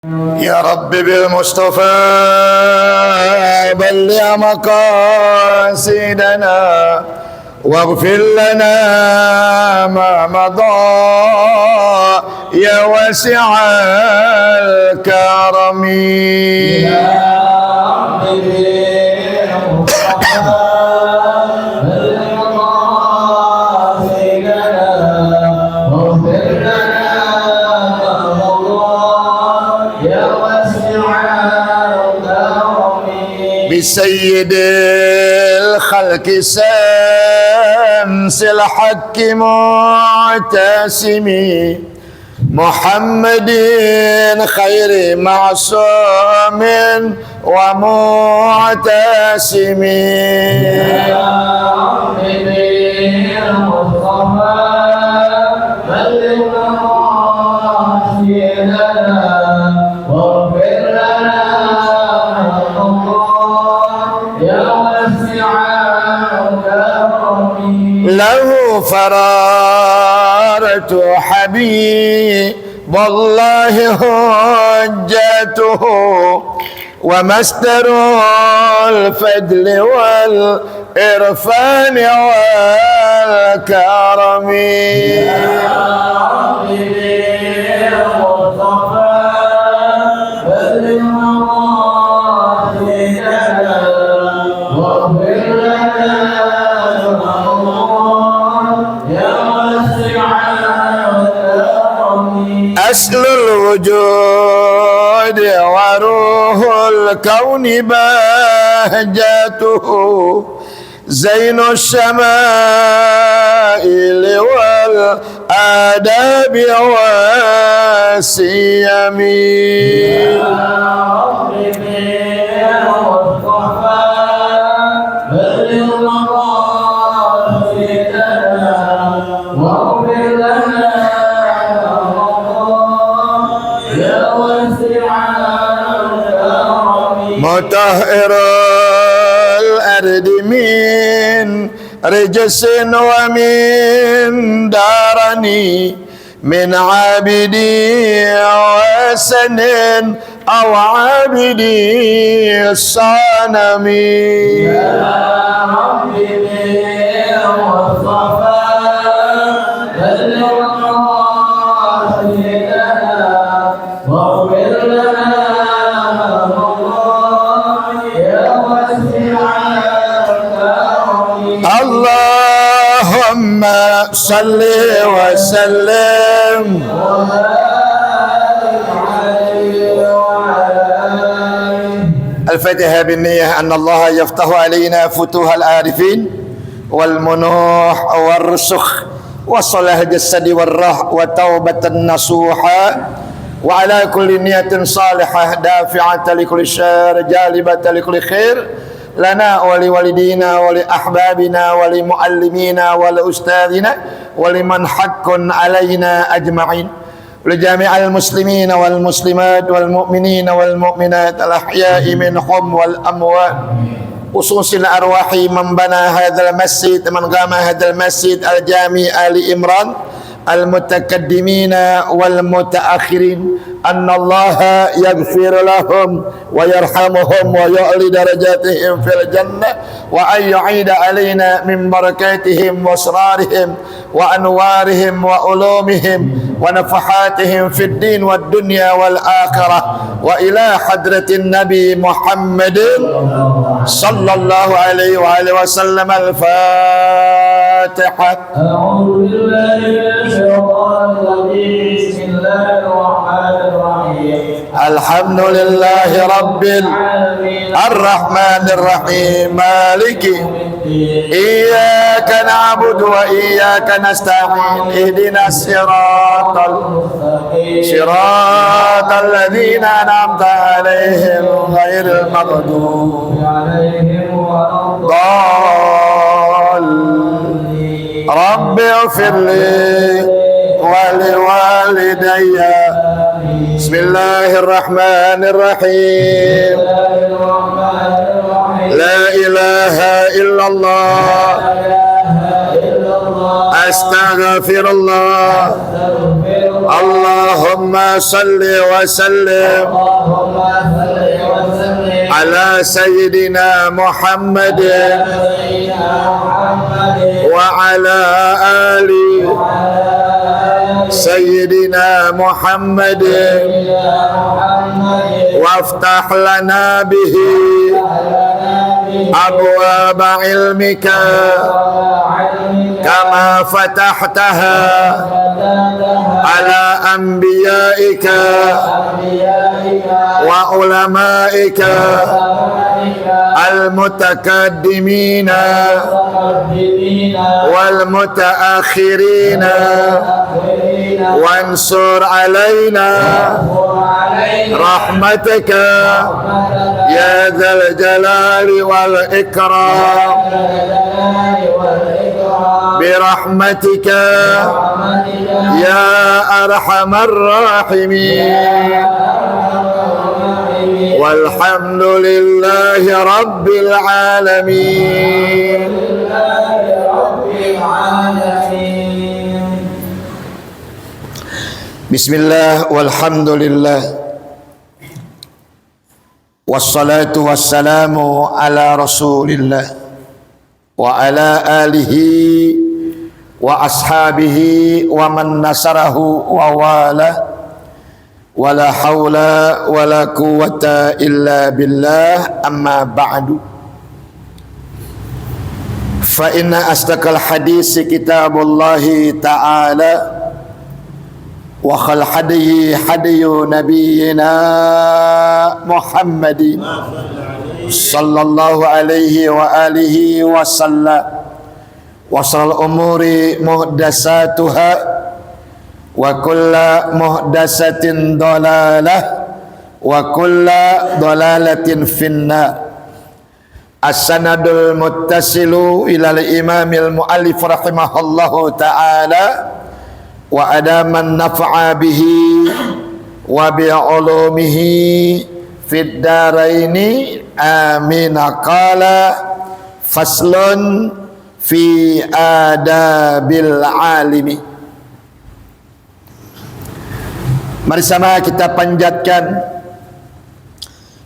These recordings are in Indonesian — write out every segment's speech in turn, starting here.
يا رب بالمصطفى بلغ مقاصدنا واغفر لنا ما مضى يا واسع الكرم بسيد الخلق سمس الحق معتسم محمد خير معصوم ومعتسم له فرارة حبيب والله حجته ومصدر الفضل والإرفان والكرم أصل الوجود وروح الكون بهجته زين الشمائل والآداب والسيم مطهر الأرض من رجس ومن دارني من عابدي وسن أو عابدي الصنم يا ربي بالمصطفى اللهم صل وسلم الفاتحة بالنية أن الله يفتح علينا فتوح العارفين والمنوح والرسخ وصلاح الجسد والروح وتوبة النصوحة وعلى كل نية صالحة دافعة لكل شر جالبة لكل خير لنا ولوالدينا ولأحبابنا ولمعلمينا ولأستاذنا ولمن حق علينا أجمعين لجميع المسلمين والمسلمات والمؤمنين والمؤمنات الأحياء منهم والأموات خصوص الأرواح من بنى هذا المسجد من قام هذا المسجد الجامع آل إمران المتقدمين والمتأخرين أن الله يغفر لهم ويرحمهم ويعلي درجاتهم في الجنة وأن يعيد علينا من بركاتهم وأسرارهم وأنوارهم وعلومهم ونفحاتهم في الدين والدنيا والآخرة وإلى حضرة النبي محمد صلى الله عليه وآله وسلم الفاتحة. أعوذ بالله من الشيطان الرجيم بسم الله الرحمن الرحيم الحمد لله رب العالمين الرحمن الرحيم مالك إياك نعبد وإياك نستعين اهدنا الصراط الذين أنعمت عليهم غير المغضوب عليهم ولا الضالين رب اغفر لي ولوالدي بسم الله الرحمن الرحيم لا إله إلا الله Astaghfirullah. Allahumma salli wa sallim ala Sayyidina Muhammadin wa ala ali Sayyidina Muhammadin waftah lana bihi abwaba ilmika kama fatahtaha ala anbiyaika wa ulamaika al-mutakaddimina wal mutaakhirina wansur alaina rahmataka ya dzal jalali wal ikram birahmatika ya arhamar rahimin. Walhamdulillahi rabbil alamin. Bismillah walhamdulillah wassalatu wassalamu ala rasulillah wa ala alihi wa ashabihi wa man nasarahu wa wala wala hawla wala quwwata illa billah amma ba'du fa inna asdaqal hadisi kitabullahi ta'ala wa khal hadiyi hadiyu nabiyyina Muhammadin sallallahu alaihi wa alihi wa sallam wa sal umuri muhdasatuha wa kulla muhdasatin dalalah wa kulla dalalatin finnar. As-sanadul muttasilu ilal imamil muallif rahimahullahu ta'ala wa adaman nafa'a bihi wa bi'ulumihi fid daraini amin. Qala faslun fi adabil alimi. Mari sama kita panjatkan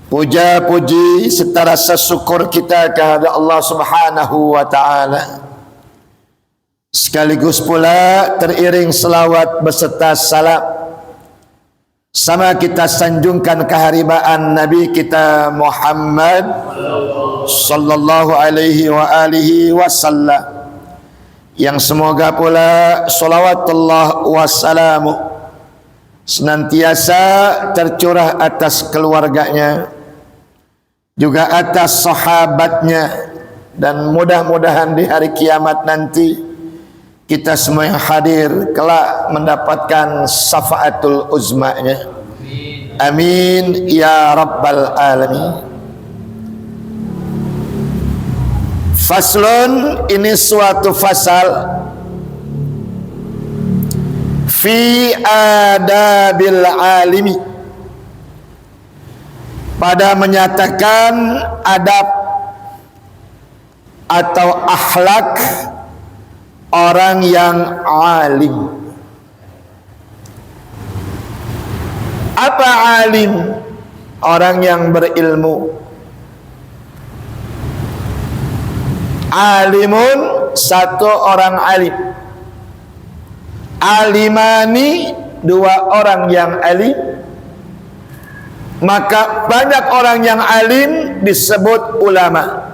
puja-puji serta rasa syukur kita kepada Allah Subhanahu wa taala. Sekaligus pula teriring selawat beserta salam sama kita sanjungkan keharibaan Nabi kita Muhammad sallallahu alaihi wa alihi wasallam, yang semoga pula salawatullah wassalamu senantiasa tercurah atas keluarganya, juga atas sahabatnya, dan mudah-mudahan di hari kiamat nanti kita semua yang hadir kelak mendapatkan syafaatul uzmanya. Amin ya rabbal alamin. Faslun, ini suatu fasal fi adabil alimi, pada menyatakan adab atau akhlak orang yang alim. Apa alim? Orang yang berilmu. Alimun, satu orang alim. Alimani, dua orang yang alim. Maka banyak orang yang alim disebut ulama.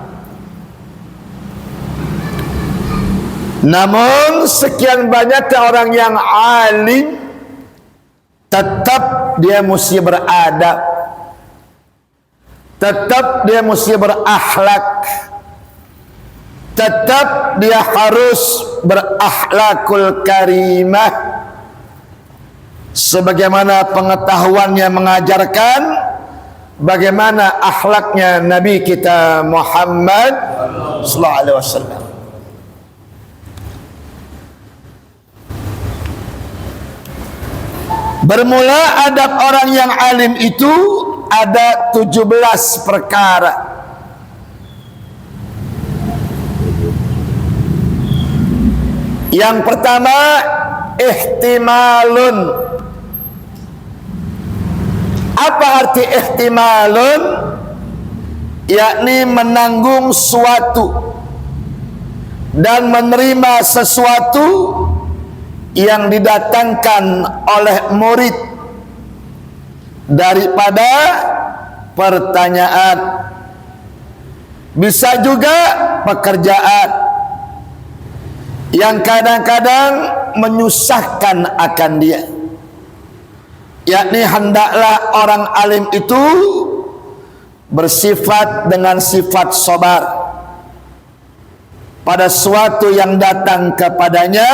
Namun sekian banyak orang yang alim tetap dia mesti beradab, tetap dia mesti berakhlak, tetap dia harus berakhlakul karimah, sebagaimana pengetahuannya mengajarkan bagaimana akhlaknya Nabi kita Muhammad sallallahu alaihi wasallam. Bermula adab orang yang alim itu ada 17 perkara. Yang pertama, ihtimalun. Apa arti ihtimalun? Yakni menanggung suatu dan menerima sesuatu yang didatangkan oleh murid daripada pertanyaan. Bisa juga pekerjaan yang kadang-kadang menyusahkan akan dia, yakni hendaklah orang alim itu bersifat dengan sifat sabar pada suatu yang datang kepadanya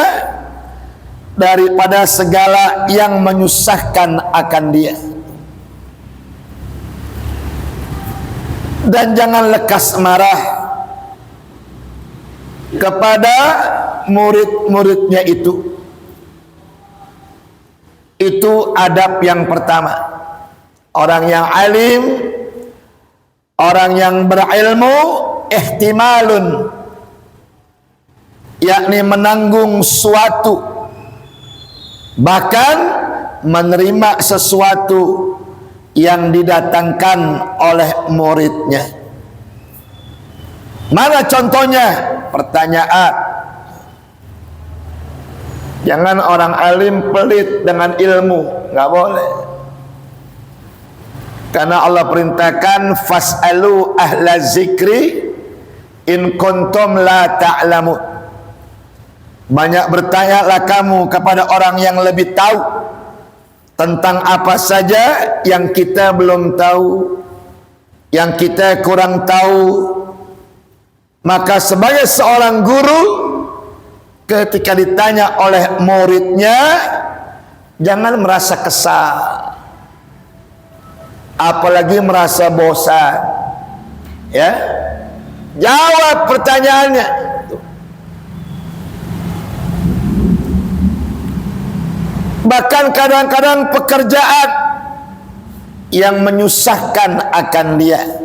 daripada segala yang menyusahkan akan dia. Dan jangan lekas marah kepada murid-muridnya itu. Itu adab yang pertama. Orang yang alim, orang yang berilmu, ihtimalun, yakni menanggung suatu, bahkan menerima sesuatu yang didatangkan oleh muridnya. Mana contohnya? Pertanyaan. Jangan orang alim pelit dengan ilmu, nggak boleh. Karena Allah perintahkan fas'alu ahla zikri in kuntum la ta'lamun. Banyak bertanyalah kamu kepada orang yang lebih tahu tentang apa saja yang kita belum tahu, yang kita kurang tahu. Maka sebagai seorang guru, ketika ditanya oleh muridnya, jangan merasa kesal, apalagi merasa bosan. Ya, jawab pertanyaannya. Bahkan kadang-kadang pekerjaan yang menyusahkan akan dia.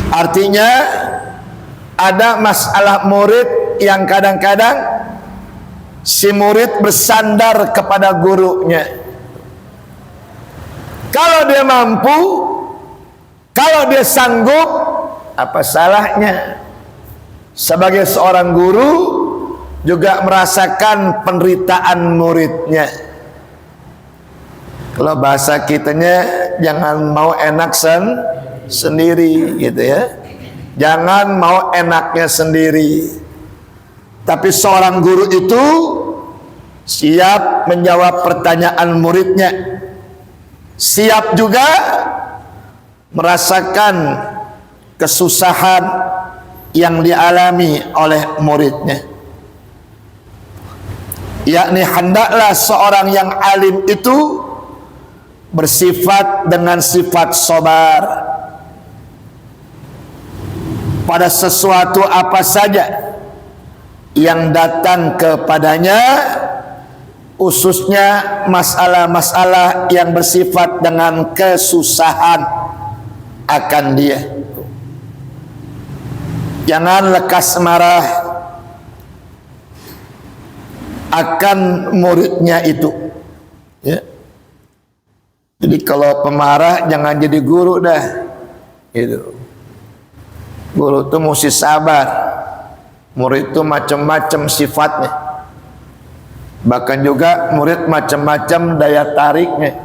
Artinya ada masalah murid yang kadang-kadang si murid bersandar kepada gurunya. Kalau dia mampu, kalau dia sanggup, apa salahnya? Sebagai seorang guru juga merasakan penderitaan muridnya. Kalau bahasa kitanya, jangan mau enak sendiri gitu ya. Jangan mau enaknya sendiri. Tapi seorang guru itu siap menjawab pertanyaan muridnya, siap juga merasakan kesusahan yang dialami oleh muridnya. Yakni hendaklah seorang yang alim itu bersifat dengan sifat sabar pada sesuatu apa saja yang datang kepadanya, khususnya masalah-masalah yang bersifat dengan kesusahan akan dia. Jangan lekas marah akan muridnya itu, ya. Jadi kalau pemarah jangan jadi guru dah, gitu. Guru itu mesti sabar. Murid itu macam-macam sifatnya. Bahkan juga murid macam-macam daya tariknya.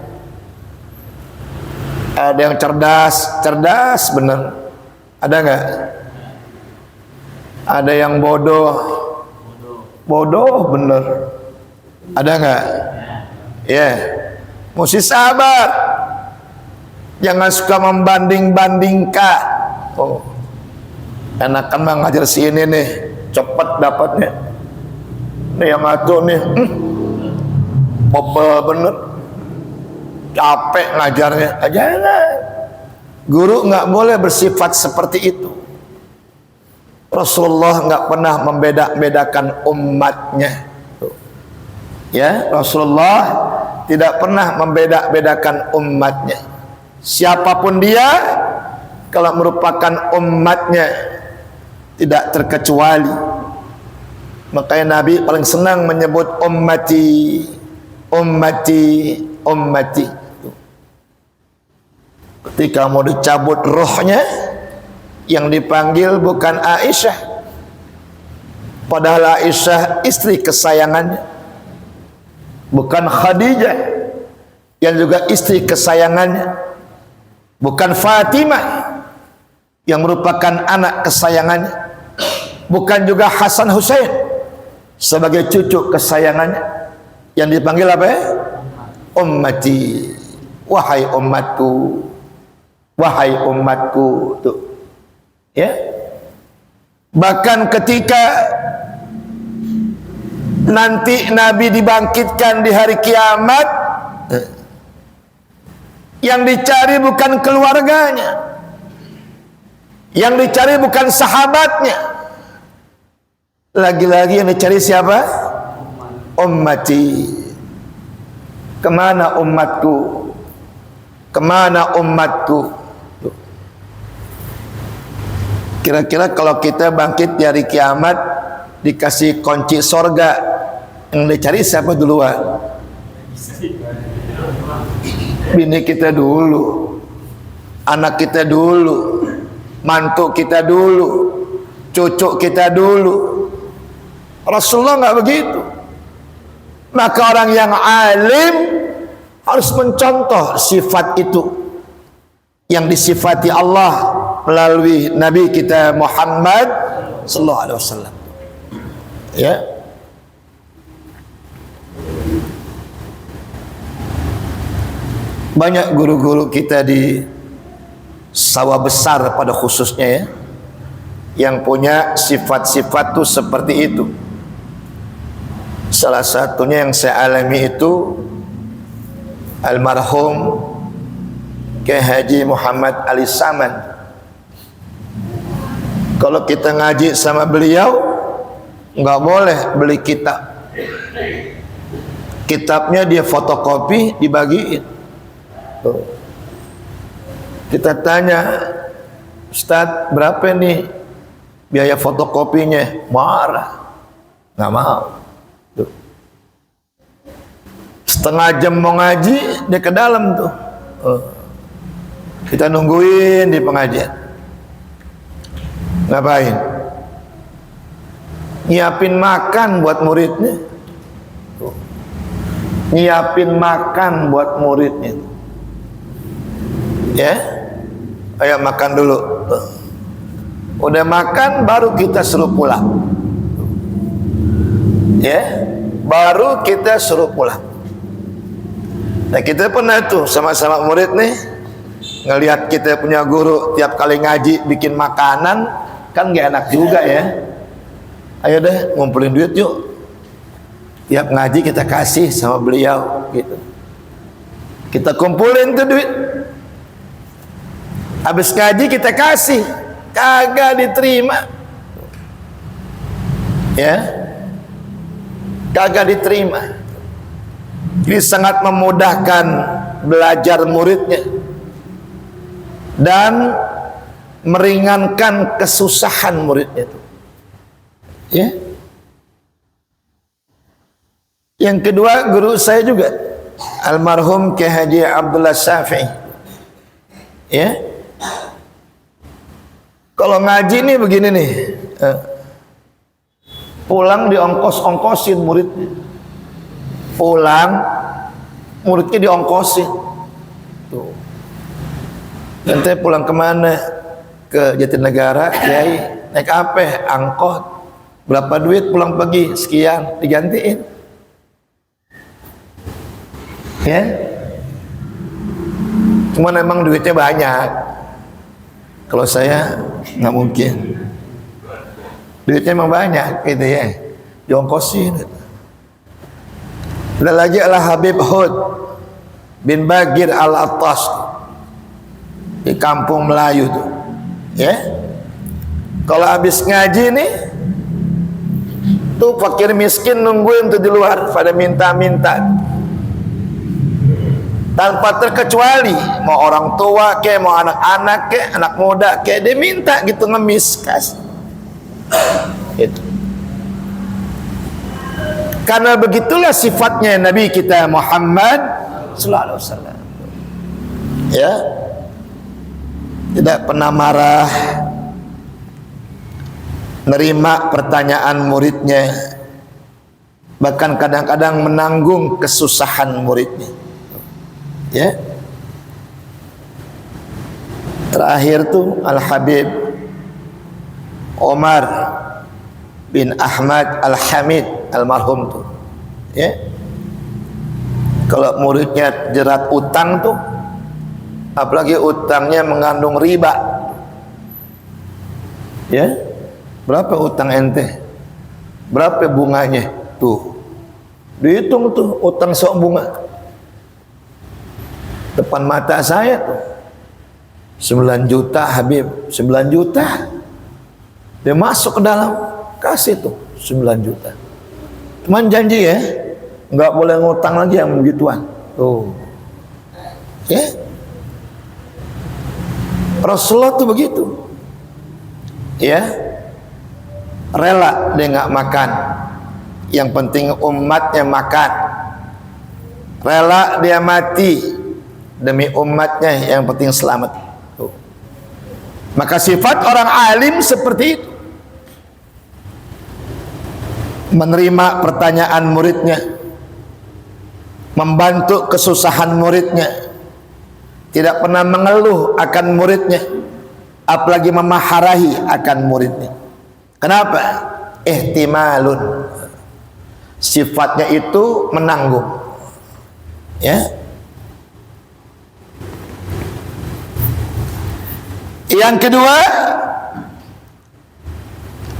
Ada yang cerdas bener. Ada nggak? Ada yang bodoh bener. Ada nggak? Ya, mesti sabar. Jangan suka membanding-bandingkan. Oh, enakan mah ngajar si ini nih, cepet dapatnya. Nih yang atuh nih, bobel bener, capek ngajarnya. Jangan. Guru nggak boleh bersifat seperti itu. Rasulullah nggak pernah membeda-bedakan umatnya. Ya, Rasulullah tidak pernah membeda-bedakan umatnya. Siapapun dia, kalau merupakan umatnya, tidak terkecuali. Makanya Nabi paling senang menyebut ummati, ummati, ummati. Ketika mau dicabut rohnya, yang dipanggil bukan Aisyah, padahal Aisyah istri kesayangannya, bukan Khadijah yang juga istri kesayangannya, bukan Fatimah yang merupakan anak kesayangannya, bukan juga Hasan Husain sebagai cucu kesayangannya. Yang dipanggil apa ya? Ummati, wahai umatku, wahai umatku. Tuh, ya. Bahkan ketika nanti Nabi dibangkitkan di hari kiamat, yang dicari bukan keluarganya, yang dicari bukan sahabatnya, lagi-lagi yang dicari siapa? Ummati. Kemana umatku? Kemana umatku? Kira-kira kalau kita bangkit di hari kiamat, dikasih kunci sorga, yang dicari siapa duluan? Bini kita dulu, anak kita dulu, mantu kita dulu, cucu kita dulu. Rasulullah nggak begitu. Maka orang yang alim harus mencontoh sifat itu yang disifati Allah melalui Nabi kita Muhammad sallallahu alaihi wasallam. Ya. Banyak guru-guru kita di sawah besar pada khususnya ya, yang punya sifat-sifat tuh seperti itu. Salah satunya yang saya alami itu almarhum Kiai Haji Muhammad Ali Saman. Kalau kita ngaji sama beliau, nggak boleh beli kitab. Kitabnya dia fotokopi, dibagiin. Tuh. Kita tanya, Ustadz berapa nih biaya fotokopinya? Marah, nggak mau. Tuh. Setengah jam mau ngaji, dia ke dalam tuh. Kita nungguin di pengajian. Ngapain? Nyiapin makan buat muridnya. Tuh. Nyiapin makan buat muridnya. Ya, ayo makan dulu. Tuh. Udah makan baru kita suruh pulang. Ya, baru kita suruh pulang. Nah kita pernah tuh sama-sama murid nih, ngelihat kita punya guru tiap kali ngaji bikin makanan, kan gak enak juga ya. Ayo deh ngumpulin duit yuk, tiap ngaji kita kasih sama beliau gitu. Kita kumpulin tuh duit, habis ngaji kita kasih, kagak diterima ya, kagak diterima. Jadi sangat memudahkan belajar muridnya dan meringankan kesusahan muridnya itu. Ya. Yang kedua, guru saya juga almarhum Kiai Haji Abdullah Syafi'i. Ya. Kalau ngaji nih begini nih, pulang diongkos-ongkosin muridnya. Pulang muridnya diongkosin. Tuh. Nanti pulang kemana? Ke Jatinegara, Kiai. Naik apa? Angkot. Berapa duit pulang pergi? Sekian, digantiin. Ya. Cuman emang duitnya banyak. Kalau saya nggak mungkin. Duitnya emang banyak, gitu ya. Diongkosin. Ada lagi adalah Habib Hud bin Bagir Al-Attas di kampung Melayu tuh, ya. Kalau habis ngaji nih, tuh fakir miskin nungguin tuh di luar, pada minta-minta, tanpa terkecuali, mau orang tua ke, mau anak-anak ke, anak muda ke, dia minta gitu, ngemis kas. Itu. Karena begitulah sifatnya Nabi kita Muhammad sallallahu alaihi wasallam. Ya. Tidak pernah marah, nerima pertanyaan muridnya, bahkan kadang-kadang menanggung kesusahan muridnya. Ya. Terakhir tuh Al-Habib Omar bin Ahmad Al-Hamid almarhum tuh, ya, kalau muridnya jerat utang tuh, apalagi utangnya mengandung riba, ya, berapa utang ente, berapa bunganya tuh, dihitung tuh utang sok bunga depan mata saya tuh, 9 juta Habib, 9 juta dia masuk ke dalam, kasih tuh 9 juta. Cuman janji ya, nggak boleh ngutang lagi yang begituan. Tuh, ya, Rasulullah tuh begitu, ya, rela dia nggak makan, yang penting umatnya makan, rela dia mati demi umatnya, yang penting selamat. Tuh. Maka sifat orang alim seperti itu, menerima pertanyaan muridnya, membantu kesusahan muridnya, tidak pernah mengeluh akan muridnya, apalagi memaharahi akan muridnya. Kenapa? Ihtimalun, sifatnya itu menanggung, ya. Yang kedua,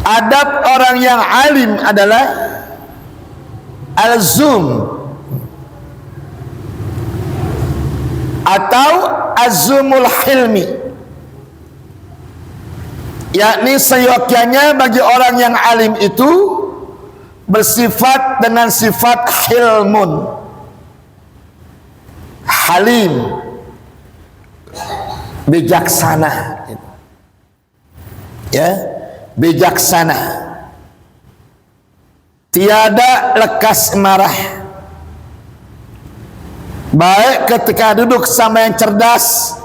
adab orang yang alim adalah al-zum atau azumul hilmi, yakni seyogyanya bagi orang yang alim itu bersifat dengan sifat hilmun, halim, bijaksana, ya, bijaksana, tiada lekas marah, baik ketika duduk sama yang cerdas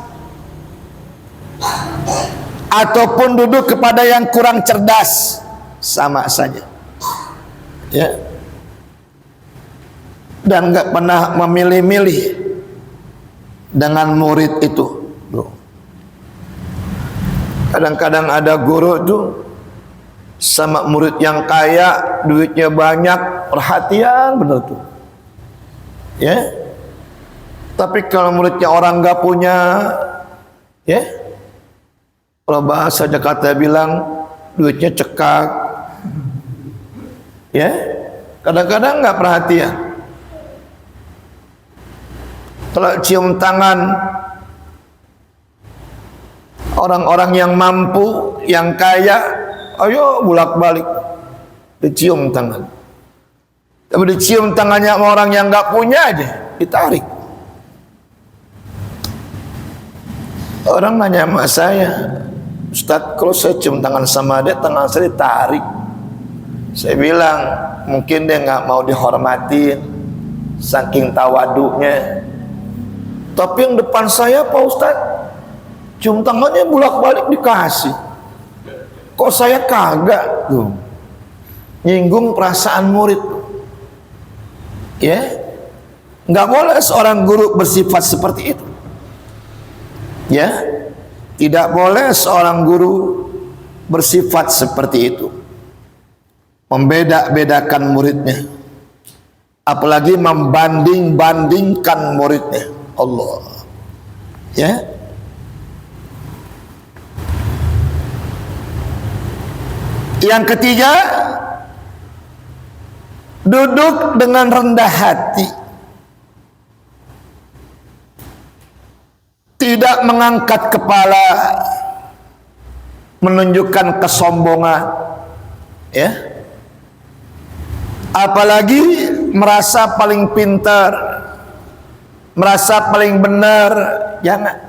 ataupun duduk kepada yang kurang cerdas, sama saja, ya, dan nggak pernah memilih-milih dengan murid itu. Kadang-kadang ada guru tuh sama murid yang kaya, duitnya banyak, perhatian bener tuh, ya. Tapi kalau muridnya orang nggak punya, ya, kalau bahasa Jakarta bilang duitnya cekak, ya, kadang-kadang nggak perhatian. Kalau cium tangan orang-orang yang mampu, yang kaya, ayo bolak-balik dicium tangan. Tapi dicium tangannya sama orang yang nggak punya aja ditarik. Orang nanya sama saya, Ustadz, kalau saya cium tangan sama dia, tangan saya ditarik. Saya bilang, mungkin dia nggak mau dihormatin, saking tawaduknya. Tapi yang depan saya, Pak Ustadz, cium tangannya bolak-balik dikasih. Kok saya kagak? Tuh, nyinggung perasaan murid, ya. Nggak boleh seorang guru bersifat seperti itu, ya. Tidak boleh seorang guru bersifat seperti itu, membeda-bedakan muridnya, apalagi membanding-bandingkan muridnya. Allah, ya. Yang ketiga, duduk dengan rendah hati, tidak mengangkat kepala, menunjukkan kesombongan, ya, apalagi merasa paling pintar, merasa paling benar. Jangan.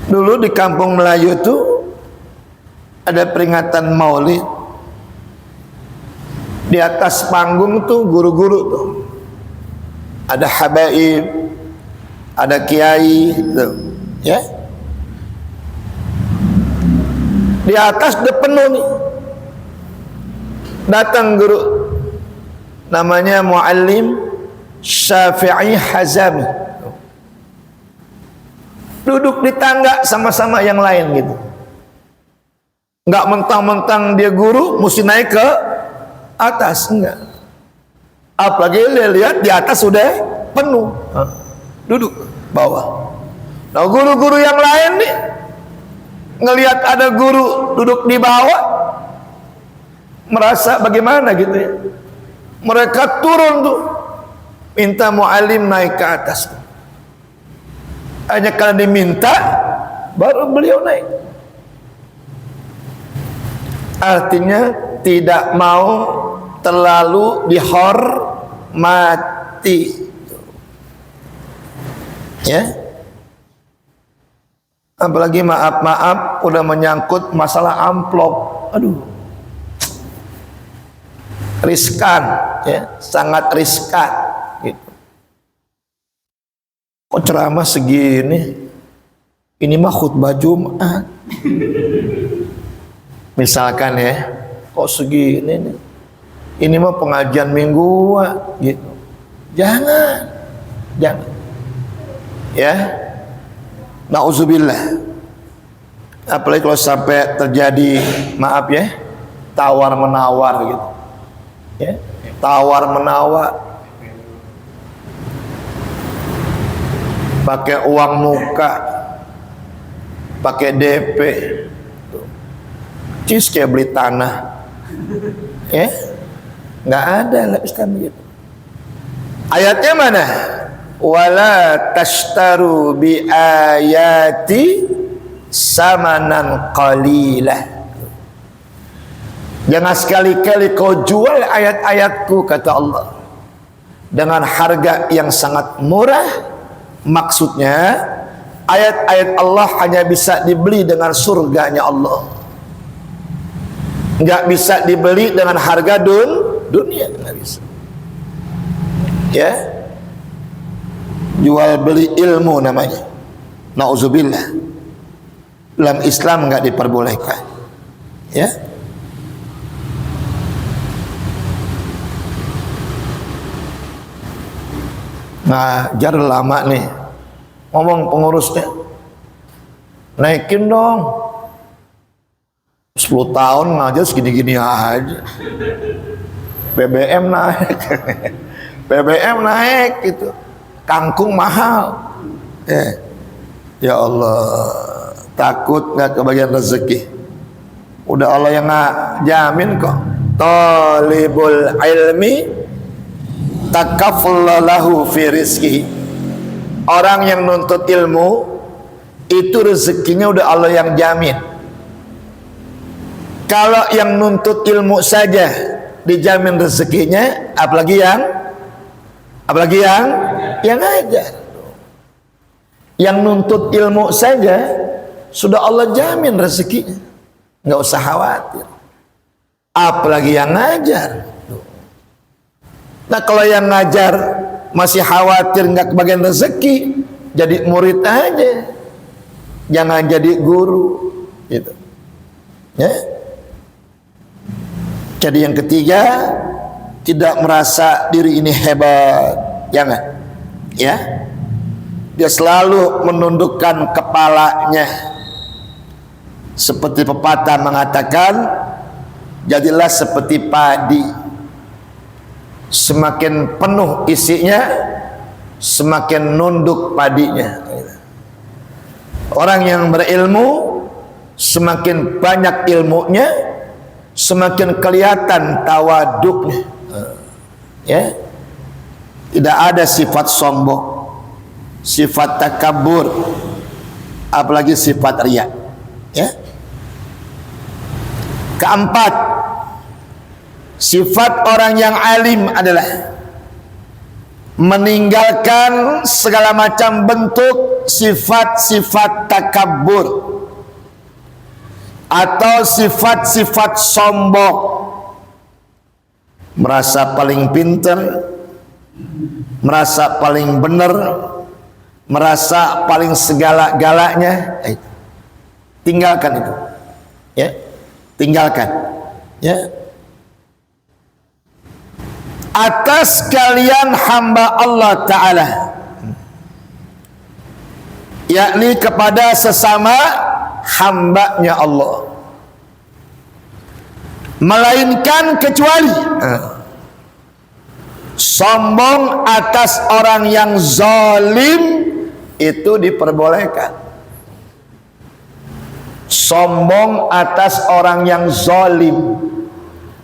Dulu di kampung Melayu itu ada peringatan Maulid, Di atas panggung tuh guru-guru tuh, ada habaib, ada kiai tuh, ya. Di atas udah penuh nih. Datang guru namanya Muallim Syafi'i Hazami, duduk di tangga sama-sama yang lain gitu. Nggak mentang-mentang dia guru mesti naik ke atas, enggak. Apalagi dia lihat di atas sudah penuh, duduk bawah. Nah guru-guru yang lain nih ngelihat ada guru duduk di bawah, merasa bagaimana gitu ya. Mereka turun tuh, minta muallim naik ke atas. Hanya karena diminta, baru beliau naik. Artinya tidak mau terlalu dihormati, ya. Apalagi maaf udah menyangkut masalah amplop, aduh, riskan, ya, sangat riskan. Gitu. Kok ceramah segini? Ini mah khutbah Jumat. Misalkan ya, kok segini nih? Ini mah pengajian mingguan, gitu. Jangan. Ya, nauzubillah. Apalagi kalau sampai terjadi, maaf ya, tawar menawar gitu. Ya, tawar menawar. Pakai uang muka, pakai DP. Cis kayak beli tanah, ya, nggak ada lah Islam gitu. Ayatnya mana? Wala tashtaru bi ayati samanan qalilah. Jangan sekali-kali kau jual ayat-ayatku, kata Allah, dengan harga yang sangat murah. Maksudnya ayat-ayat Allah hanya bisa dibeli dengan surganya Allah, nggak bisa dibeli dengan harga dunia, nggak bisa. Ya, jual beli ilmu namanya. Nauzubillah. Dalam Islam nggak diperbolehkan. Ya. Ngajar lama nih, ngomong pengurusnya, naikin dong. 10 tahun ngajar segini-gini aja. BBM naik. BBM naik gitu. Kangkung mahal. Ya Allah, takut nggak kebagian rezeki. Udah Allah yang jamin kok. Talibul ilmi takaffalallahu fi rizkihi. Orang yang nuntut ilmu itu rezekinya udah Allah yang jamin. Kalau yang nuntut ilmu saja dijamin rezekinya, apalagi yang ngajar. Yang nuntut ilmu saja sudah Allah jamin rezekinya, nggak usah khawatir. Apalagi yang ngajar. Nah kalau yang ngajar masih khawatir nggak kebagian rezeki, jadi murid aja, jangan jadi guru, gitu. Ya. Jadi yang ketiga, tidak merasa diri ini hebat, jangan. Ya, dia selalu menundukkan kepalanya. Seperti pepatah mengatakan, jadilah seperti padi, semakin penuh isinya, semakin nunduk padinya. Orang yang berilmu, semakin banyak ilmunya, semakin kelihatan tawaduknya. Ya, tidak ada sifat sombong, sifat takabur, apalagi sifat riya. Ya. Keempat, sifat orang yang alim adalah meninggalkan segala macam bentuk sifat-sifat takabur atau sifat-sifat sombong. merasa paling pintar, merasa paling benar, merasa paling segala-galanya. Tinggalkan itu, ya, tinggalkan, ya. Atas kalian hamba Allah Ta'ala, yakni kepada sesama hambanya Allah, melainkan kecuali sombong atas orang yang zalim itu diperbolehkan. Sombong atas orang yang zalim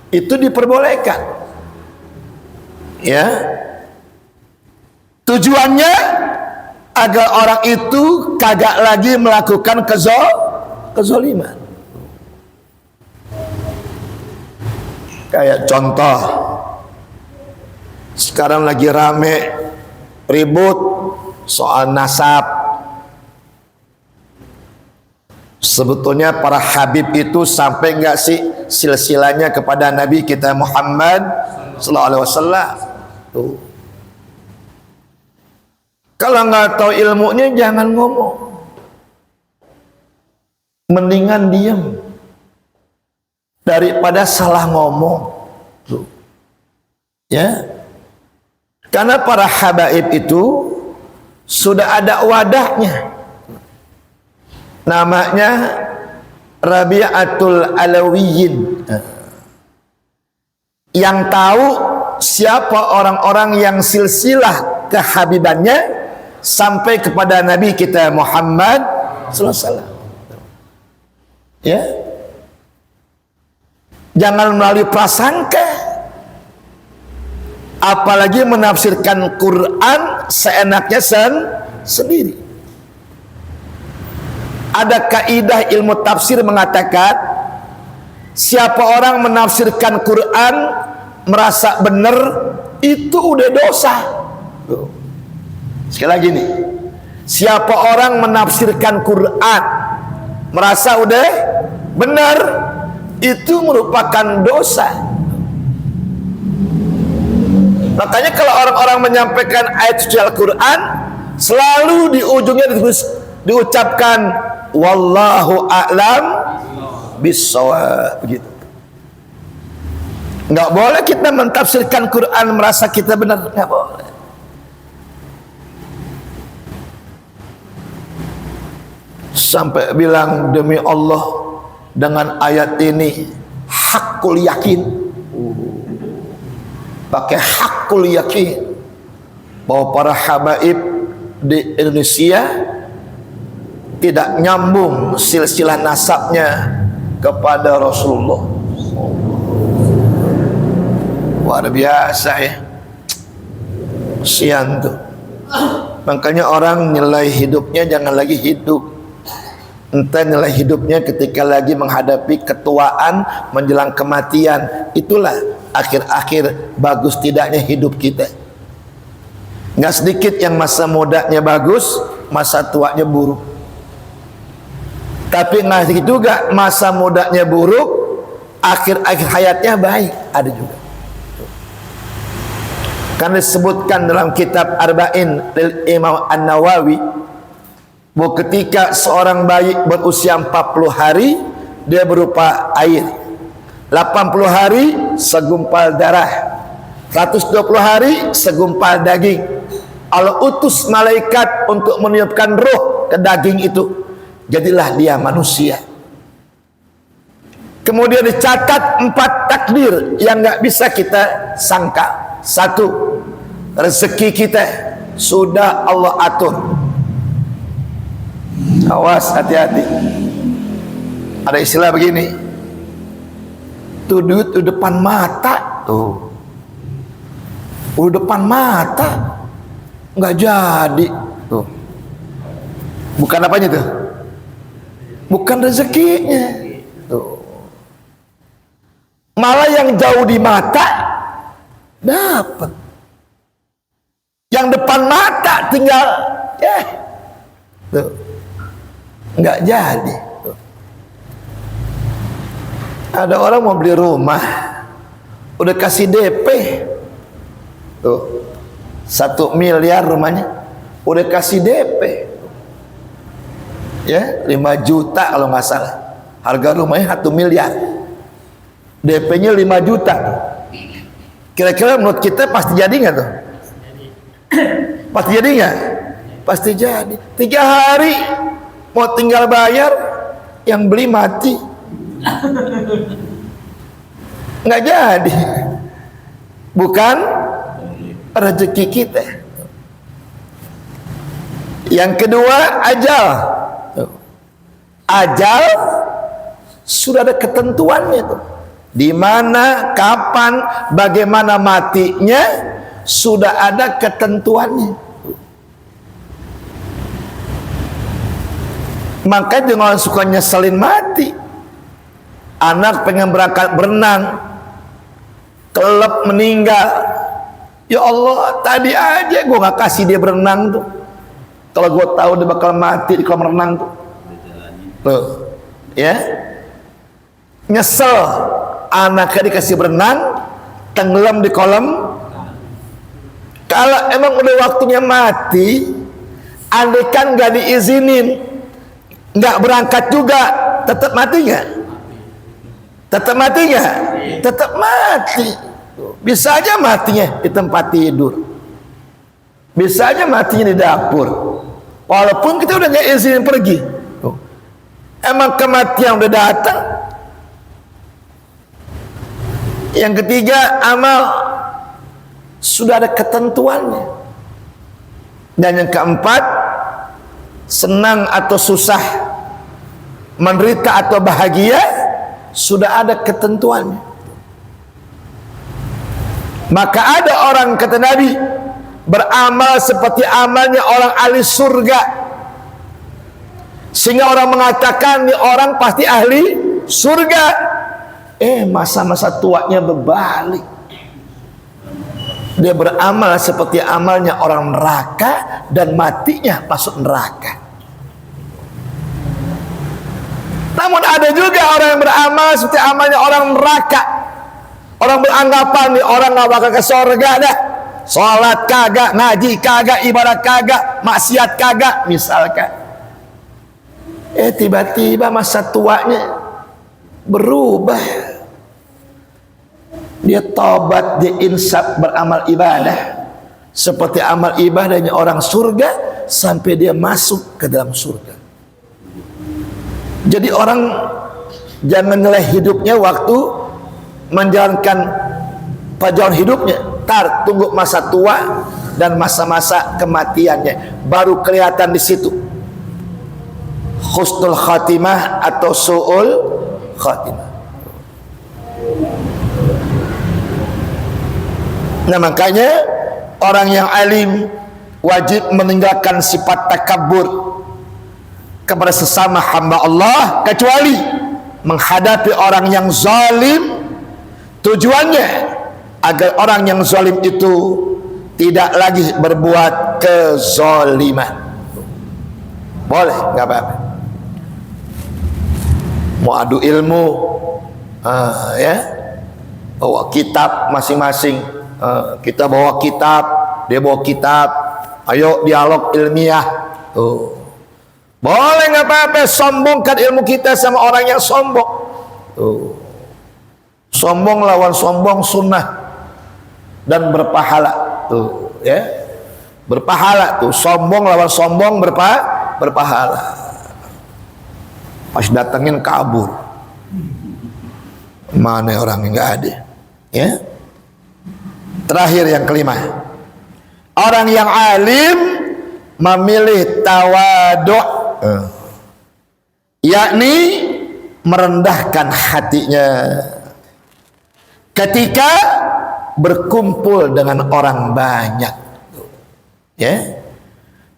itu diperbolehkan, ya. Tujuannya agar orang itu kagak lagi melakukan kezaliman. Kayak contoh, sekarang lagi rame ribut soal nasab. Sebetulnya para habib itu sampai enggak sih silsilahnya kepada Nabi kita Muhammad sallallahu alaihi wasallam? Tuh. Kalau nggak tahu ilmunya jangan ngomong, mendingan diam daripada salah ngomong. Tuh. Ya, karena para habaib itu sudah ada wadahnya, namanya Rabi'atul Alawiyin, yang tahu siapa orang-orang yang silsilah kehabibannya sampai kepada Nabi kita Muhammad sallallahu alaihi wasallam. Ya, jangan melalui prasangka, apalagi menafsirkan Quran seenaknya sendiri. Ada kaidah ilmu tafsir mengatakan, siapa orang menafsirkan Quran merasa benar, itu udah dosa. Sekali lagi nih, siapa orang menafsirkan Quran merasa udah benar, itu merupakan dosa. Makanya kalau orang-orang menyampaikan ayat suci Al-Quran, selalu di ujungnya diucapkan wallahu a'lam bissawab, begitu. Nggak boleh kita mentafsirkan Quran merasa kita benar, nggak boleh. Sampai bilang demi Allah dengan ayat ini hakul yakin, pakai hakul yakin bahwa para habaib di Indonesia tidak nyambung silsilah nasabnya kepada Rasulullah. Luar biasa ya, kasihan tuh. Makanya orang nilai hidupnya jangan lagi hidup, entah nilai hidupnya ketika lagi menghadapi ketuaan menjelang kematian. Itulah akhir-akhir bagus tidaknya hidup kita. Nggak sedikit yang masa mudanya bagus, masa tuanya buruk. Tapi nggak sedikit juga masa mudanya buruk, akhir-akhir hayatnya baik, ada juga. Karena disebutkan dalam kitab Arba'in dari Imam An-Nawawi, bahwa ketika seorang bayi berusia 40 hari dia berupa air, 80 hari segumpal darah, 120 hari segumpal daging. Allah utus malaikat untuk meniupkan roh ke daging itu, jadilah dia manusia. Kemudian dicatat 4 takdir yang nggak bisa kita sangka. 1, rezeki kita sudah Allah atur. Awas, hati-hati. Ada istilah begini, tuh duit di depan mata, tuh depan mata nggak jadi, tuh bukan apanya tuh, bukan rezekinya, tuh malah yang jauh di mata dapat, yang depan mata tinggal tuh nggak jadi. Tuh. Ada orang mau beli rumah, udah kasih DP tuh 1 miliar rumahnya, udah kasih DP ya 5 juta kalau nggak salah, harga rumahnya 1 miliar, DP-nya 5 juta. Kira-kira menurut kita pasti jadi nggak tuh? Pasti jadi nggak? Pasti jadi. 3 hari mau tinggal bayar, yang beli mati, nggak jadi. Bukan rezeki kita. Yang kedua, ajal. Ajal sudah ada ketentuannya tuh. Di mana, kapan, bagaimana matinya sudah ada ketentuannya. Maka jangan suka nyeselin mati. Anak pengen berangkat berenang, kelep meninggal. Ya Allah, tadi aja gue gak kasih dia berenang tuh. Kalau gue tahu dia bakal mati di kolam renang tuh. Tuh, ya. Nyesel anaknya dikasih berenang, tenggelam di kolam. Kalau emang udah waktunya mati, andai kan gak diizinin, nggak berangkat juga, tetap mati nggak? Tetap mati nggak? Tetap mati. Bisa aja matinya di tempat tidur, bisa aja matinya di dapur, walaupun kita udah nggak izinin pergi. Emang kematian udah datang. Yang ketiga, amal sudah ada ketentuannya. Dan yang keempat, senang atau susah, menderita atau bahagia, sudah ada ketentuannya. Maka ada orang, kata Nabi, beramal seperti amalnya orang ahli surga, sehingga orang mengatakan ini orang pasti ahli surga. Masa-masa tuanya berbalik, dia beramal seperti amalnya orang neraka dan matinya masuk neraka. Namun ada juga orang yang beramal seperti amalnya orang neraka. Orang beranggapan nih orang gak bakal ke surga dah, sholat kagak, ngaji kagak, ibadah kagak, maksiat kagak misalkan. Tiba-tiba masa tuanya berubah, dia tobat, dia insaf, beramal ibadah seperti amal ibadahnya orang surga sampai dia masuk ke dalam surga. Jadi orang jangan nilai hidupnya waktu menjalankan perjalanan hidupnya, tunggu masa tua dan masa-masa kematiannya, baru kelihatan di situ husnul khatimah atau su'ul khatimah. Nah, makanya orang yang alim wajib meninggalkan sifat takabur kepada sesama hamba Allah, kecuali menghadapi orang yang zalim. Tujuannya agar orang yang zalim itu tidak lagi berbuat kezaliman. Boleh, nggak apa-apa. Mau adu ilmu, ya, bawa kitab masing-masing. Kita bawa kitab, dia bawa kitab. Ayo dialog ilmiah. Tuh, boleh, nggak apa-apa. Sombongkan ilmu kita sama orang yang sombong. Tuh. Sombong lawan sombong sunnah dan berpahala tuh, ya, berpahala tuh. Sombong lawan sombong berpahala. Pas datengin kabur, mana orang yang nggak ada, ya. Terakhir yang kelima, orang yang alim memilih tawadhu', yakni merendahkan hatinya ketika berkumpul dengan orang banyak, ya.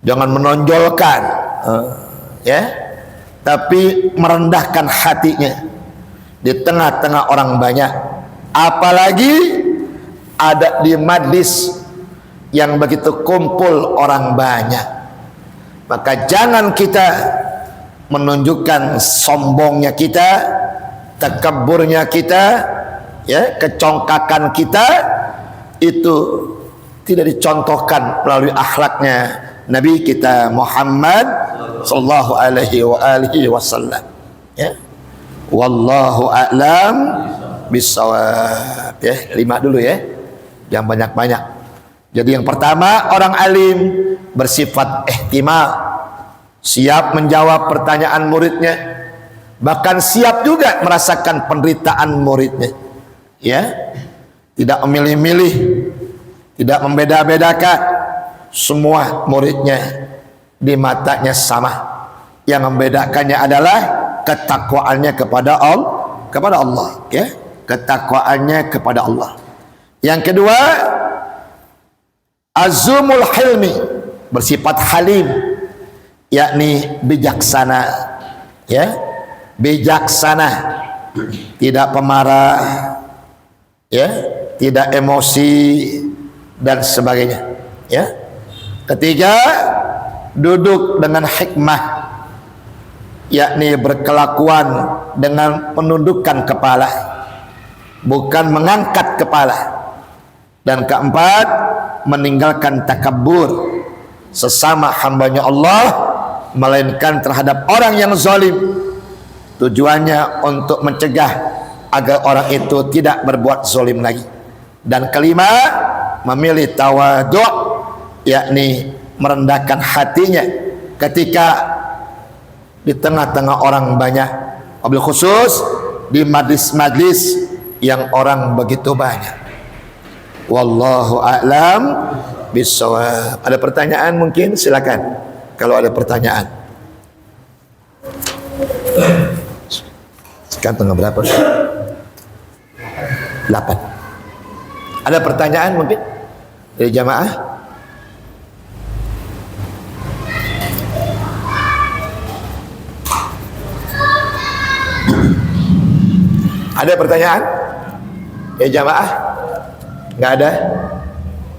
Jangan menonjolkan, ya, tapi merendahkan hatinya di tengah-tengah orang banyak, apalagi ada di majlis yang begitu kumpul orang banyak. Maka jangan kita menunjukkan sombongnya kita, takaburnya kita, ya, kecongkakan kita itu tidak dicontohkan melalui akhlaknya Nabi kita Muhammad sallallahu alaihi wasallam, ya. Wallahu a'lam bissawab, ya. 5 dulu ya, yang banyak-banyak. Jadi yang pertama, orang alim bersifat ihtimal, siap menjawab pertanyaan muridnya, bahkan siap juga merasakan penderitaan muridnya, ya. Tidak memilih-milih, tidak membeda-bedakan, semua muridnya di matanya sama. Yang membedakannya adalah ketakwaannya kepada Allah, ya. Ketakwaannya kepada Allah. Yang kedua, azumul hilmi, bersifat halim, yakni bijaksana, ya. Bijaksana, tidak pemarah, ya, tidak emosi dan sebagainya, ya. Ketiga, duduk dengan hikmah, yakni berkelakuan dengan menundukkan kepala, bukan mengangkat kepala. Dan keempat, meninggalkan takabur sesama hambanya Allah, melainkan terhadap orang yang zalim. Tujuannya untuk mencegah agar orang itu tidak berbuat zalim lagi. Dan kelima, memilih tawadhu', yakni merendahkan hatinya ketika di tengah-tengah orang banyak, wabil khusus di majlis-majlis yang orang begitu banyak. Wallahu a'lam bissawab. Ada pertanyaan mungkin? Silakan kalau ada pertanyaan. Sekarang tengah berapa? 8. Ada pertanyaan mungkin dari jamaah? Ada pertanyaan? Ya jamaah? Nggak ada?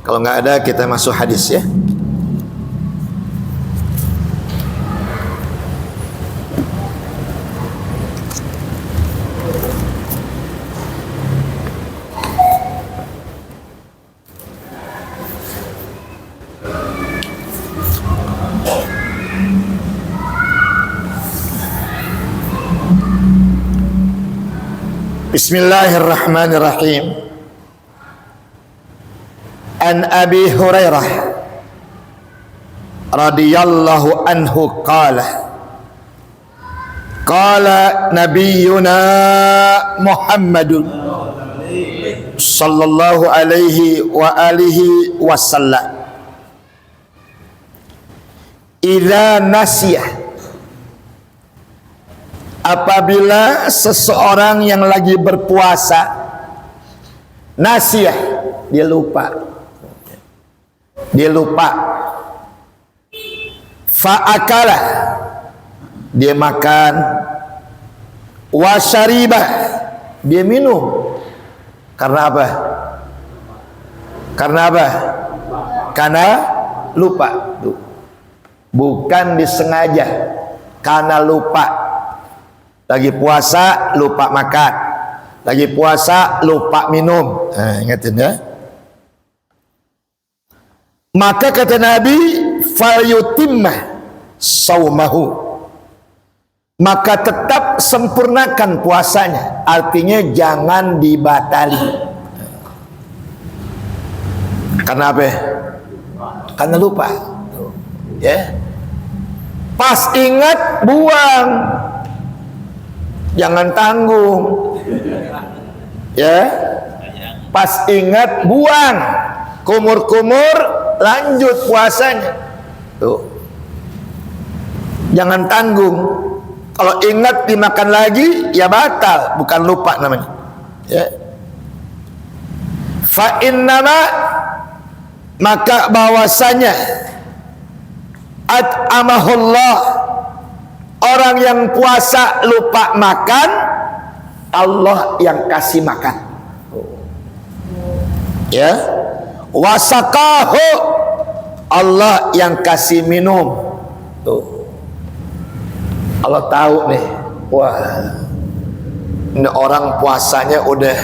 Kalau nggak ada, kita masuk hadis ya. Bismillahirrahmanirrahim. An Abi Hurairah radhiyallahu anhu qala qala nabiyyuna Muhammadun sallallahu alaihi wa alihi wasallam, idza nasiyah, apabila seseorang yang lagi berpuasa nasiyah, dia lupa, fa'akala, dia makan, wa syaribah, dia minum. Karena apa? Karena lupa, bukan disengaja, karena lupa. Lagi puasa lupa makan, lagi puasa lupa minum. Nah, ingatin ya. Maka kata Nabi, falyutimmah saumahu, maka tetap sempurnakan puasanya. Artinya jangan dibatali. Karena apa? Karena lupa, ya. Pas ingat buang, jangan tanggung, ya. Pas ingat buang, kumur-kumur, lanjut puasanya. Tuh, jangan tanggung. Kalau ingat dimakan lagi, ya batal, bukan lupa namanya, ya. Fa innama, maka bahwasanya at'amahullah, orang yang puasa lupa makan, Allah yang kasih makan, ya. Wasaqahu, Allah yang kasih minum. Tuh, Allah tahu nih, wah, ini orang puasanya udah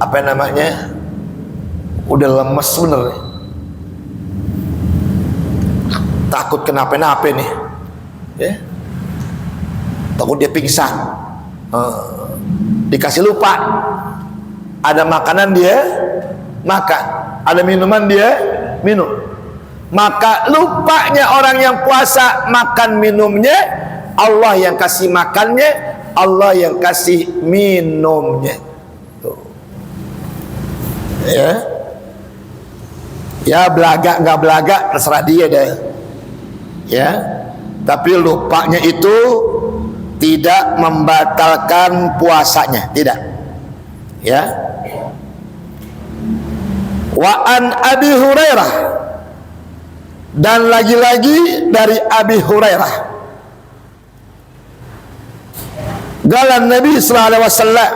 apa namanya, udah lemes bener nih, takut kenapa-napa nih, ya, takut dia pingsan. Dikasih lupa, ada makanan dia makan, ada minuman dia minum, maka lupanya orang yang puasa makan minumnya, Allah yang kasih makannya, Allah yang kasih minumnya. Tuh. Ya belaga nggak belaga terserah dia deh, ya, tapi lupanya itu tidak membatalkan puasanya, tidak, ya. Wa an Abi Hurairah, dan lagi-lagi dari Abi Hurairah, qala Nabi sallallahu alaihi wasallam,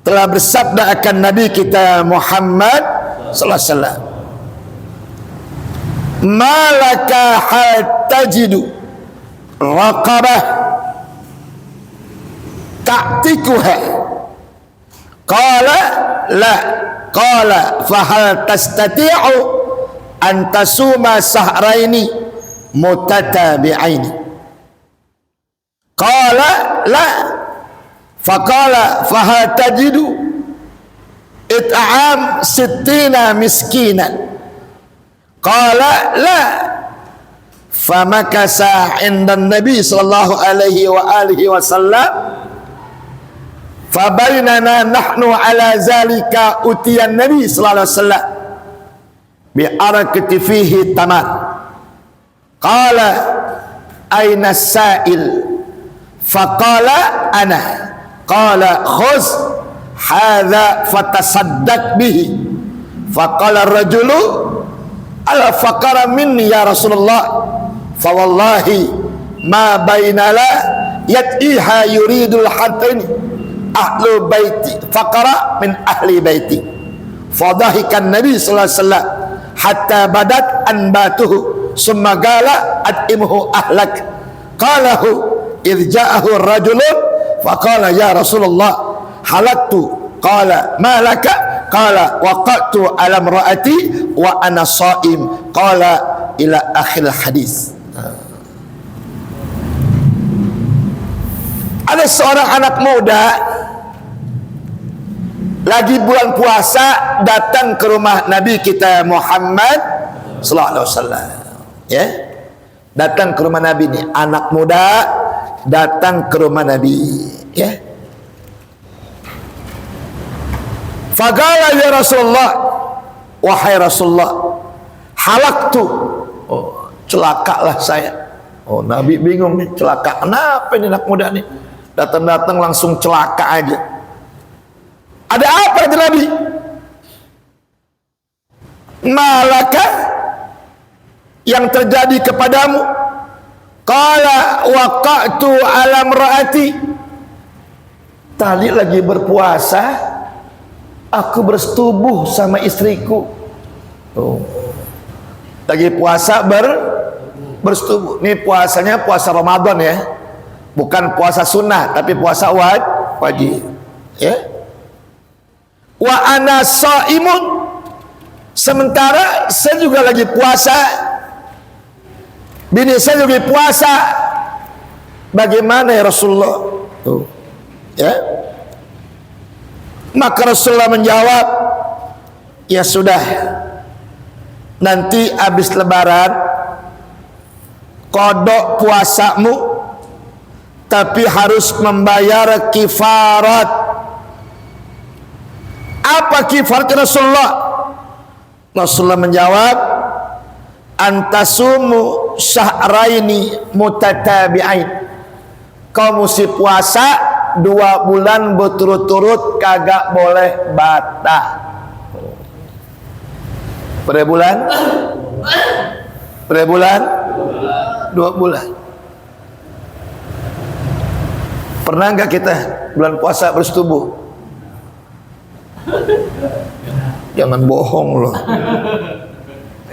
telah bersabda akan Nabi kita Muhammad sallallahu alaihi wasallam, malaka hal tajidu raqabah ta'tikuha, qala la, qala fahal tastati'u an tasuma sahraini mutatabi'aini, qala la, faqala fahal tajidu it'am sittina miskinan, qala la, famakasa indan Nabi sallallahu alaihi wa alihi wasallam, fabainana nahnu ala zalika utiyan Nabi sallallahu alaihi wasallam bi arakati fihi tamar, qala aina sa'il, faqala ana, qala khuz hadha fatasaddaq bihi, faqala ar-rajulu ala faqara minni ya Rasulullah, fa wallahi ma bainala yat'iha yuridul hatain ahlu baiti faqara min ahli baiti, fadahikan Nabi sallallahu alaihi wasallam hatta badat anbatuhu summa qala at'imhu ahlak, qalahu idh ja'ahu ar-rajulun faqala ya Rasulullah halaktu, qala ma laka, qala waqatu ala imraati wa ana shaim, qala ila akhir hadis. Ada seorang anak muda lagi bulan puasa datang ke rumah Nabi kita Muhammad sallallahu alaihi wasallam, ya, datang ke rumah Nabi nih, anak muda datang ke rumah Nabi, ya. Faqala ya Rasulullah, wahai Rasulullah, halaktu, oh celakalah saya. Oh Nabi bingung nih, celaka kenapa ini anak muda nih, datang-datang langsung celaka aja. Ada apa itu Nabi? Malaka, yang terjadi kepadamu? Qala waqa'tu ala imraati, tadi lagi berpuasa aku bersetubuh sama istriku. Oh. Lagi puasa bersetubuh. Ini puasanya puasa Ramadan ya, bukan puasa sunnah, tapi puasa wajib, ya. Wa ana shaimun, sementara saya juga lagi puasa, bini saya juga puasa. Bagaimana ya Rasulullah? Tuh, ya. Maka Rasulullah menjawab, ya sudah, nanti habis lebaran kodok puasamu, tapi harus membayar kifarat. Apa kifarat Rasulullah? Rasulullah menjawab, antasumu syahraini mutatabi'ain, kau mesti puasa 2 bulan berturut-turut, kagak boleh batal. Berapa bulan? 2 bulan. Pernah nggak kita bulan puasa bersetubuh? Jangan bohong loh,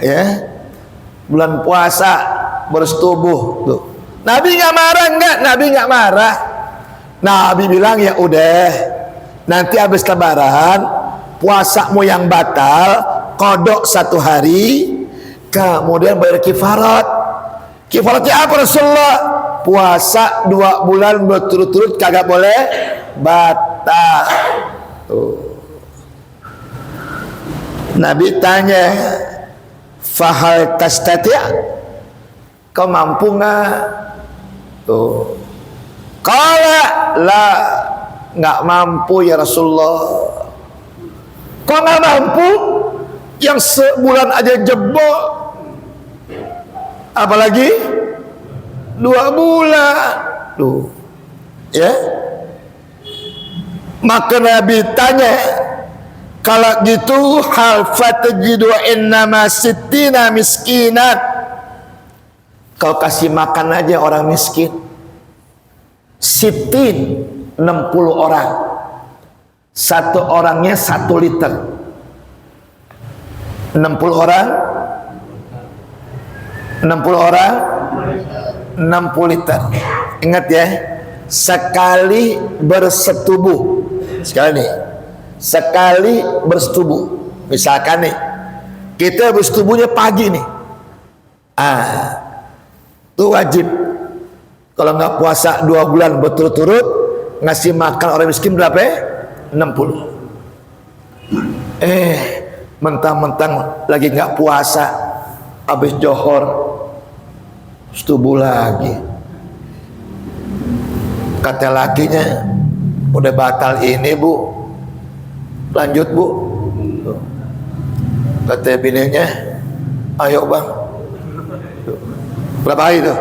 ya. Bulan puasa bersetubuh tuh. Nabi nggak marah, nggak? Nabi nggak marah. Nabi bilang ya udah, nanti habis lebaran puasamu yang batal kodok 1 hari, kemudian bayar kifarat. Kifaratnya apa Rasulullah? Puasa 2 bulan berturut-turut kagak boleh batal. Nabi tanya, fahal tastati', kau mampu nggak? Qala la, nggak mampu ya Rasulullah. Kok nggak mampu? Yang sebulan aja jebol, apalagi 2 bulan. Tuh, ya. Maka Nabi tanya, kalau gitu hal fatajidu innama sittina miskinan, kau kasih makan aja orang miskin. Sittin 60 orang, 1 orangnya 1 liter. 60 orang 60 liter. Ingat ya, sekali bersetubuh. Sekali bersetubuh. Misalkan nih, kita bersetubuhnya pagi nih. Itu wajib. Kalau nggak puasa 2 bulan berturut-turut, ngasih makan orang miskin berapa ya? 60. Mentang-mentang lagi nggak puasa, habis johor setubuh lagi. Kata lakinya, udah batal ini bu, lanjut bu. Kata bininya, ayo bang. Berapa hari itu?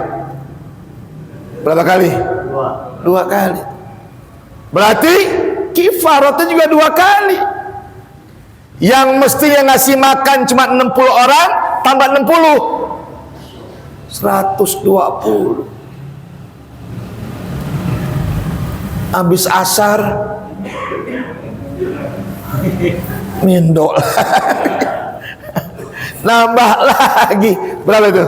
Berapa kali? 2 kali. Berarti kifaratnya juga 2 kali. Yang mestinya ngasih makan cuma 60 orang, tambah 60, 120. Habis asar mindol nambah lagi. Berapa itu?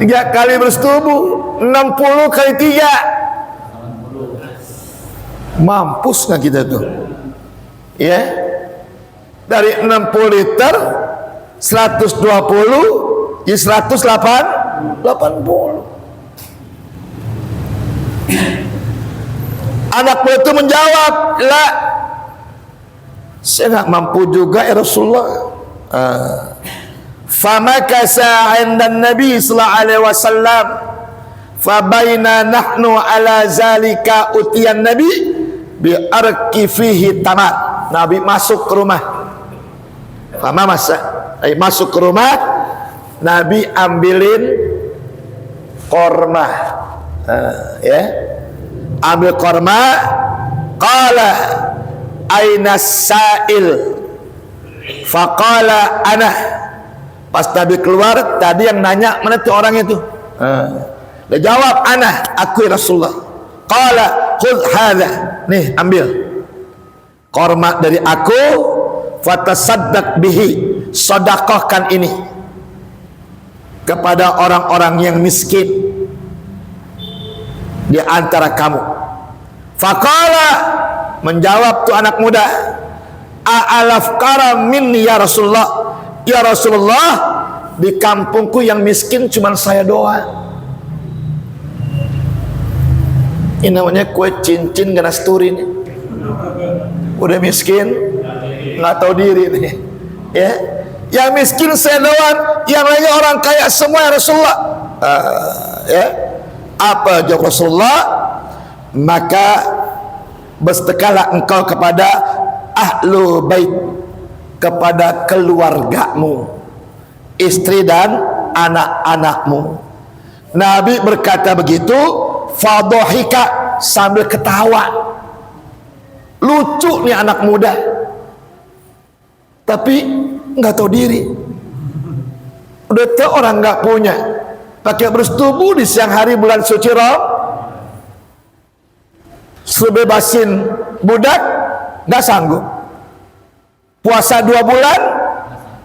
3 kali bersetubuh, 60 kali 3. Mampus nggak kita tuh? Ya, dari 60 liter 120 ya 180. Anak itu menjawab, la, saya nggak mampu juga ya Rasulullah. Famakasa 'inda Nabi sallallahu alaihi wasallam, fabaina nahnu ala zalika utiyan Nabi bi arqi fihi tamar. Nabi masuk ke rumah. Masuk ke rumah, Nabi ambilin korma. Ya. Ambil korma, qala aina sa'il, faqala ana. Pas Nabi keluar, tadi yang nanya, mana tuh orang itu? Dia jawab, ana, aku ya Rasulullah. Qala khudh hadha, nih ambil korma dari aku, fatasaddaq bihi, sedekahkan ini kepada orang-orang yang miskin di antara kamu. Faqala, menjawab tuh anak muda, a'alafkara minni ya Rasulullah. Ya Rasulullah, di kampungku yang miskin cuma saya doang. Ini namanya kue cincin ganas turi nih. Udah miskin, nggak tahu diri nih. Ya, yang miskin saya doang, yang lainnya orang kaya semua ya Rasulullah. Ya, apa jawab Rasulullah? Maka bersedekahlah engkau kepada ahlu bait, kepada keluargamu, istri dan anak-anakmu. Nabi berkata begitu, fadhahika, sambil ketawa. Lucu nih anak muda, tapi nggak tahu diri. Udah tahu orang nggak punya, pakai bersetubuh di siang hari bulan suci Ramadan, suruh bebasin budak, nggak sanggup. Puasa 2 bulan,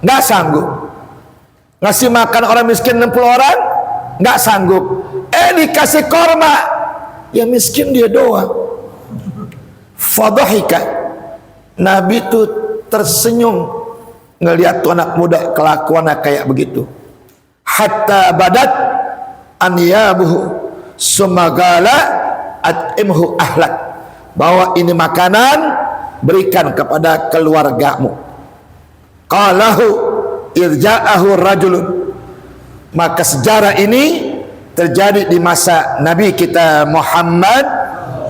nggak sanggup. Ngasih makan orang miskin 60 orang, nggak sanggup. Dikasih korma, ya miskin dia doang. Fadhahika, Nabi itu tersenyum ngelihat tuh anak muda kelakuannya kayak begitu. Hatta badat anyabuhu sumagala at'imhu ahlak, bawa ini makanan, berikan kepada keluargamu. Qalahu irja'ahu rajulun, maka sejarah ini terjadi di masa Nabi kita Muhammad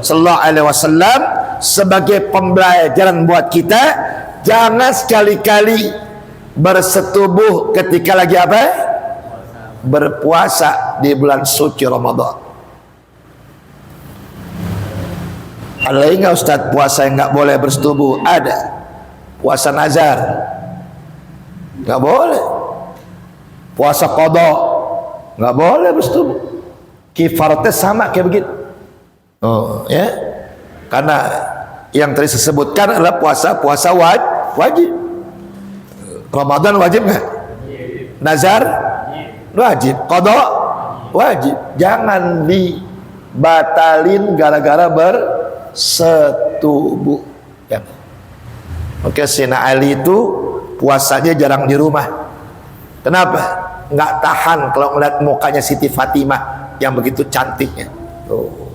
sallallahu alaihi wasallam sebagai pembelajaran buat kita. Jangan sekali-kali bersetubuh ketika lagi apa? Berpuasa di bulan suci Ramadan. Ada lagi nggak Ustaz puasa yang nggak boleh bersetubuh? Ada. Puasa nazar nggak boleh. Puasa qada nggak boleh bersetubuh. Kifaratnya sama kayak begitu. Oh ya, karena yang tadi disebutkan adalah puasa wajib. Ramadan wajib nggak? Nazar wajib. Qada wajib. Jangan dibatalin gara-gara bersetubuh. Ya. Oke, Sayyidina Ali itu puasanya jarang di rumah. Kenapa? Nggak tahan kalau ngeliat mukanya Siti Fatimah yang begitu cantiknya. Tuh.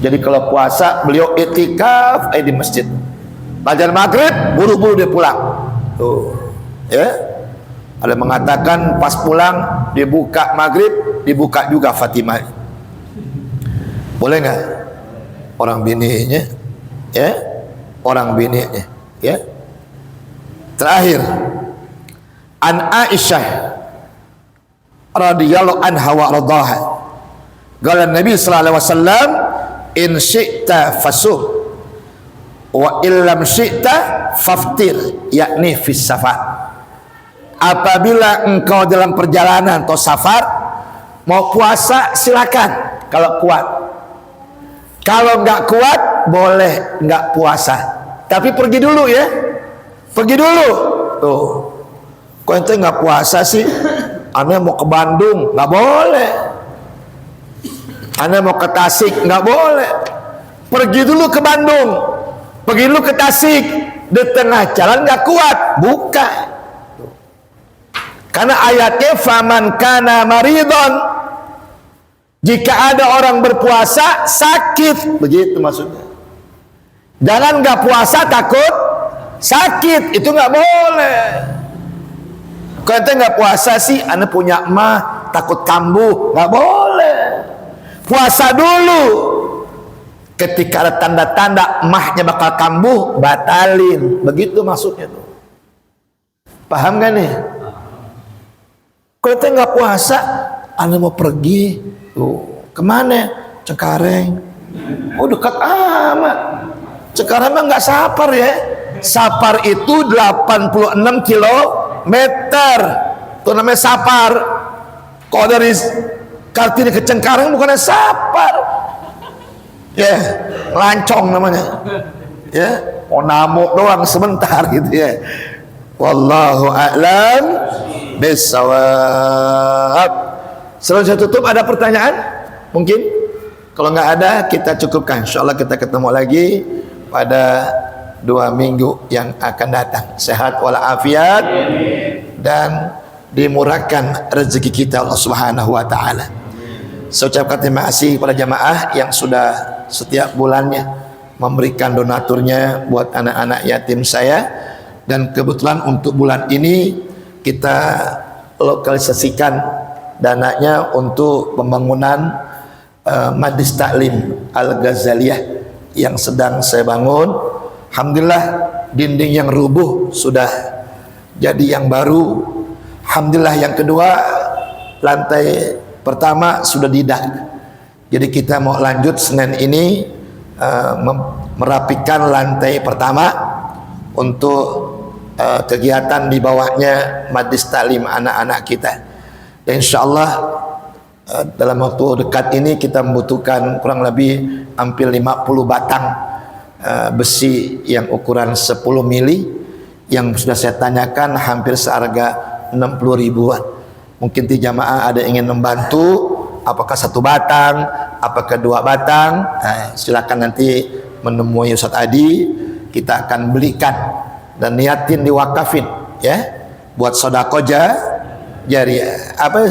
Jadi kalau puasa beliau itikaf di masjid. Belajar maghrib buru-buru dia pulang. Tuh, ya. Ada mengatakan pas pulang dibuka maghrib, dibuka juga Fatimah. Boleh nggak? Orang bininya, ya, orang bininya, ya. Terakhir, an Aisyah radhiyallahu anha wa radhaha. Qala Nabi sallallahu alaihi wasallam, in syi'ta fasum wa illam syi'ta faftir, yakni fis safar. Apabila engkau dalam perjalanan atau safar mau puasa silakan kalau kuat. Kalau nggak kuat boleh nggak puasa. Tapi pergi dulu ya. Pergi dulu. Tuh. Kok ente nggak puasa sih? Ane mau ke Bandung nggak boleh. Anda mau ke Tasik nggak boleh. Pergi dulu ke Bandung, pergi dulu ke Tasik, di tengah jalan nggak kuat, buka. Karena ayatnya faman kana maridon, jika ada orang berpuasa sakit, begitu maksudnya. Jangan nggak puasa takut sakit, itu nggak boleh. Kalau ente nggak puasa sih, Anda punya emak takut kambuh, nggak boleh. Puasa dulu. Ketika ada tanda-tanda emahnya bakal kambuh, batalin. Begitu maksudnya tuh. Paham gak nih? Kalau kita nggak puasa, Anda mau pergi, tuh kemana? Cengkareng. Oh dekat amat. Cengkareng mah nggak Sapar ya. Sapar itu 86 kilometer. Itu namanya Sapar. Kalau dari Kartini ke Cengkareng bukannya Sapar, ya, lancong namanya, ya, mau namuk doang sebentar gitu ya. Wallahu a'lam bissawab. Sebelum saya tutup, ada pertanyaan? Mungkin? Kalau nggak ada, kita cukupkan. Insyaallah kita ketemu lagi pada 2 minggu yang akan datang. Sehat walafiat dan dimurahkan rezeki kita Allah Subhanahu wa taala. Saya ucapkan terima kasih kepada jamaah yang sudah setiap bulannya memberikan donaturnya buat anak-anak yatim saya, dan kebetulan untuk bulan ini kita lokalisasikan dananya untuk pembangunan Majlis Taklim Al-Ghazaliyah yang sedang saya bangun. Alhamdulillah dinding yang rubuh sudah jadi yang baru. Alhamdulillah yang kedua, lantai pertama sudah didak. Jadi kita mau lanjut Senin ini merapikan lantai pertama untuk kegiatan di bawahnya Majlis Taklim anak-anak kita. Dan insyaallah dalam waktu dekat ini kita membutuhkan kurang lebih hampir 50 batang besi yang ukuran 10 mili yang sudah saya tanyakan hampir seharga 60 ribuan. Mungkin di jamaah ada yang ingin membantu, apakah 1 batang, apakah 2 batang, silakan nanti menemui Ustadz Adi, kita akan belikan dan niatin diwakafin ya buat sedekah jariah. Apa